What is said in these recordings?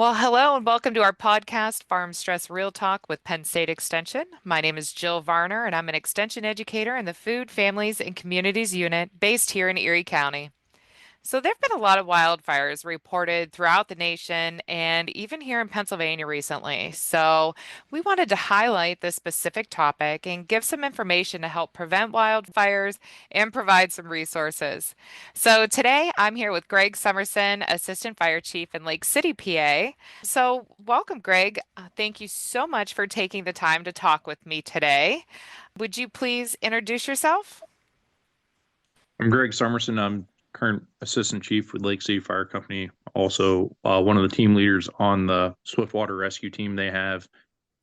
Well, hello and welcome to our podcast, Farm Stress Real Talk with Penn State Extension. My name is Jill Varner, and I'm an Extension educator in the Food, Families, and Communities Unit based here in Erie County. So, there have been a lot of wildfires reported throughout the nation and even here in Pennsylvania recently. So, we wanted to highlight this specific topic and give some information to help prevent wildfires and provide some resources. So, today I'm here with Greg Summerson, Assistant Fire Chief in Lake City, PA. So, welcome, Greg. Thank you so much for taking the time to talk with me today. Would you please introduce yourself? I'm Greg Summerson. I'm current assistant chief with Lake City Fire Company. Also, one of the team leaders on the Swiftwater rescue team they have,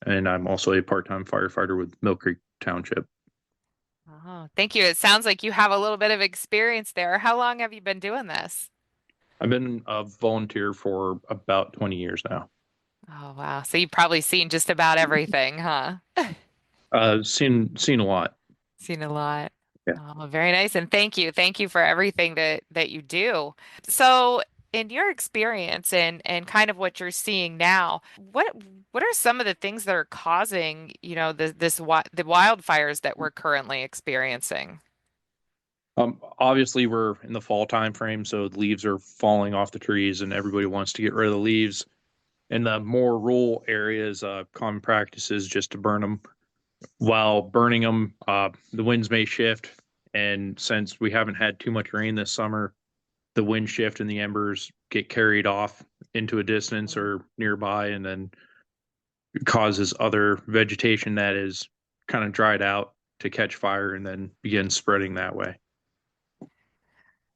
and I'm also a part-time firefighter with Mill Creek Township. Oh, thank you. It sounds like you have a little bit of experience there. How long have you been doing this? I've been a volunteer for about 20 years now. Oh, wow. So you've probably seen just about everything, huh? Seen a lot. Seen a lot. Yeah. Oh, very nice. And thank you. Thank you for everything that you do. So, in your experience and kind of what you're seeing now, what are some of the things that are causing, the wildfires that we're currently experiencing? Obviously, we're in the fall time frame, so the leaves are falling off the trees, and everybody wants to get rid of the leaves. In the more rural areas, common practice is just to burn them. While burning them, the winds may shift. And since we haven't had too much rain this summer, the wind shift and the embers get carried off into a distance or nearby, and then causes other vegetation that is kind of dried out to catch fire and then begin spreading that way.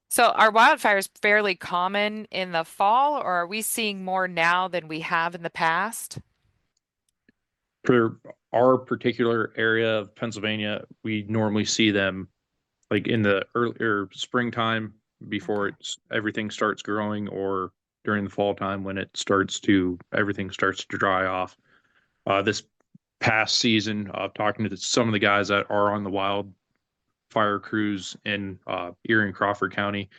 So are wildfires fairly common in the fall, or are we seeing more now than we have in the past? For our particular area of Pennsylvania, we normally see them like in the earlier springtime before Okay. it's everything starts growing, or during the fall time when it starts to everything starts to dry off. This past season, talking to some of the guys that are on the wildfire crews in Erie and Crawford County,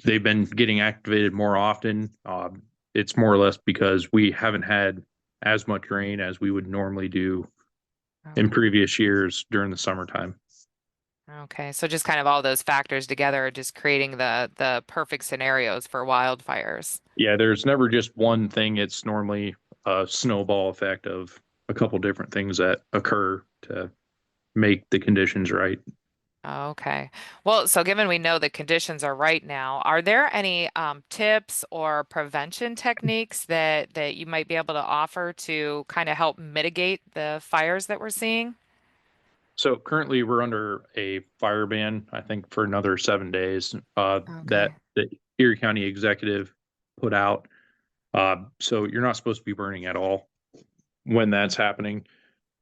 they've been getting activated more often. It's more or less because we haven't had as much rain as we would normally do in Okay. previous years during the summertime. Okay. So just kind of all those factors together are just creating the perfect scenarios for wildfires. Yeah, there's never just one thing. It's normally a snowball effect of a couple different things that occur to make the conditions right. Okay. Well, so given we know the conditions are right now, are there any tips or prevention techniques that you might be able to offer to kind of help mitigate the fires that we're seeing? So currently we're under a fire ban, I think for another 7 days, that Okay. the Erie County executive put out. So you're not supposed to be burning at all when that's happening.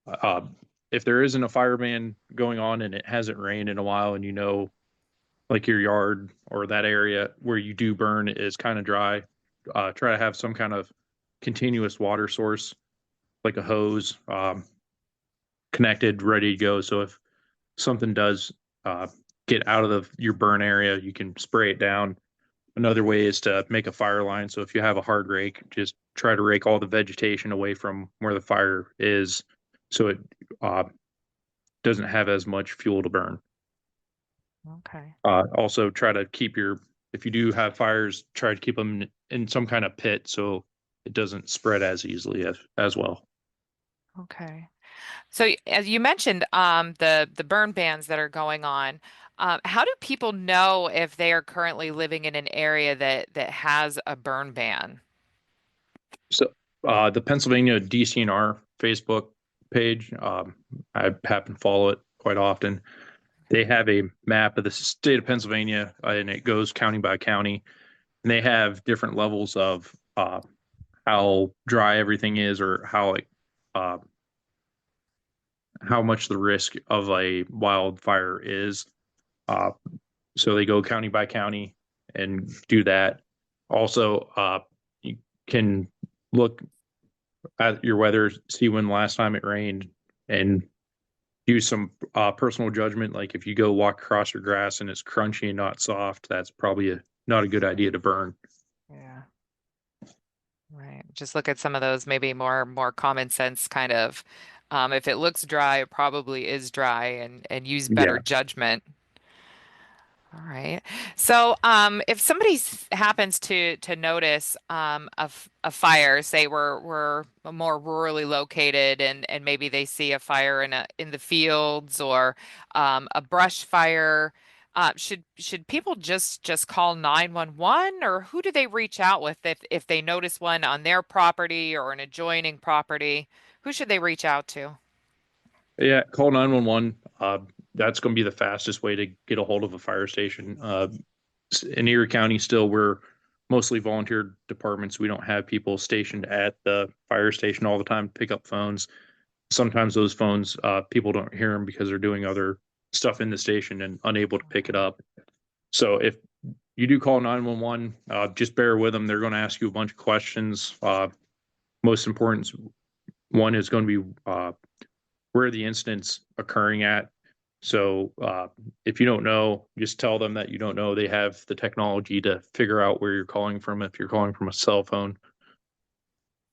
Uh, if there isn't a fire ban going on and it hasn't rained in a while and you know like your yard or that area where you do burn is kind of dry, try to have some kind of continuous water source like a hose, connected, ready to go. So if something does get out of your burn area, you can spray it down. Another way is to make a fire line. So if you have a hard rake, just try to rake all the vegetation away from where the fire is, so it uh, doesn't have as much fuel to burn. Okay. Also, try to keep if you do have fires, try to keep them in some kind of pit so it doesn't spread as easily as well. Okay. So as you mentioned, the burn bans that are going on, how do people know if they are currently living in an area that has a burn ban? So the Pennsylvania DCNR Facebook page, I happen to follow it quite often. They have a map of the state of Pennsylvania, and it goes county by county, and they have different levels of how dry everything is, or uh, how much the risk of a wildfire is. Uh, so they go county by county and do that. Also, you can look at your weather, see when the last time it rained, and use some personal judgment. Like if you go walk across your grass and it's crunchy and not soft, that's probably not a good idea to burn. Yeah. Right. Just look at some of those maybe more common sense kind of if it looks dry, it probably is dry and use better Yeah. judgment. All right. So, if somebody happens to notice a fire, say we're more rurally located, and maybe they see a fire in the fields or a brush fire, should people just call 911, or who do they reach out with if they notice one on their property or an adjoining property? Who should they reach out to? Yeah, call 911. That's going to be the fastest way to get a hold of a fire station. In Erie County, still, we're mostly volunteer departments. We don't have people stationed at the fire station all the time to pick up phones. Sometimes those phones, people don't hear them because they're doing other stuff in the station and unable to pick it up. So if you do call 911, just bear with them. They're going to ask you a bunch of questions. Most important one is going to be where the incident's occurring at. So if you don't know, just tell them that you don't know. They have the technology to figure out where you're calling from if you're calling from a cell phone,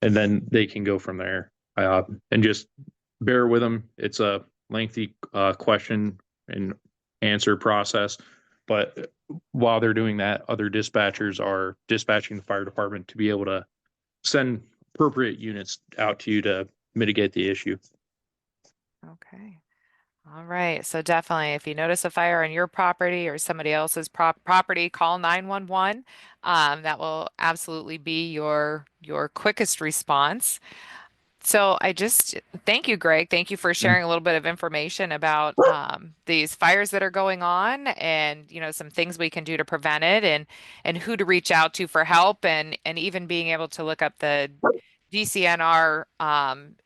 and then they can go from there. And just bear with them. It's a lengthy question and answer process, but while they're doing that, other dispatchers are dispatching the fire department to be able to send appropriate units out to you to mitigate the issue. Okay. All right. So definitely, if you notice a fire on your property or somebody else's property, call 911. That will absolutely be your quickest response. So I just thank you, Greg. Thank you for sharing a little bit of information about these fires that are going on, and some things we can do to prevent it, and who to reach out to for help, and even being able to look up the DCNR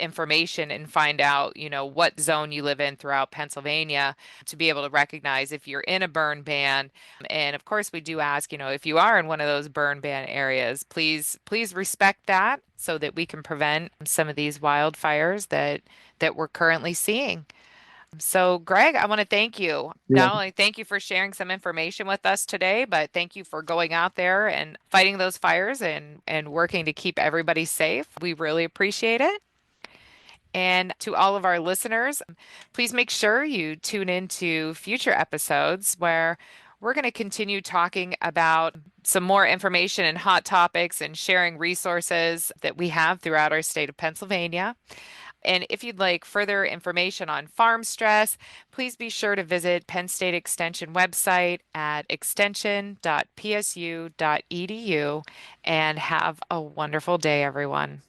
information and find out, what zone you live in throughout Pennsylvania to be able to recognize if you're in a burn ban. And of course, we do ask, if you are in one of those burn ban areas, please respect that so that we can prevent some of these wildfires that we're currently seeing. So, Greg, I want to thank you. Yeah. Not only thank you for sharing some information with us today, but thank you for going out there and fighting those fires and working to keep everybody safe. We really appreciate it. And to all of our listeners, please make sure you tune into future episodes where we're going to continue talking about some more information and hot topics and sharing resources that we have throughout our state of Pennsylvania. And if you'd like further information on farm stress, please be sure to visit Penn State Extension website at extension.psu.edu and have a wonderful day, everyone.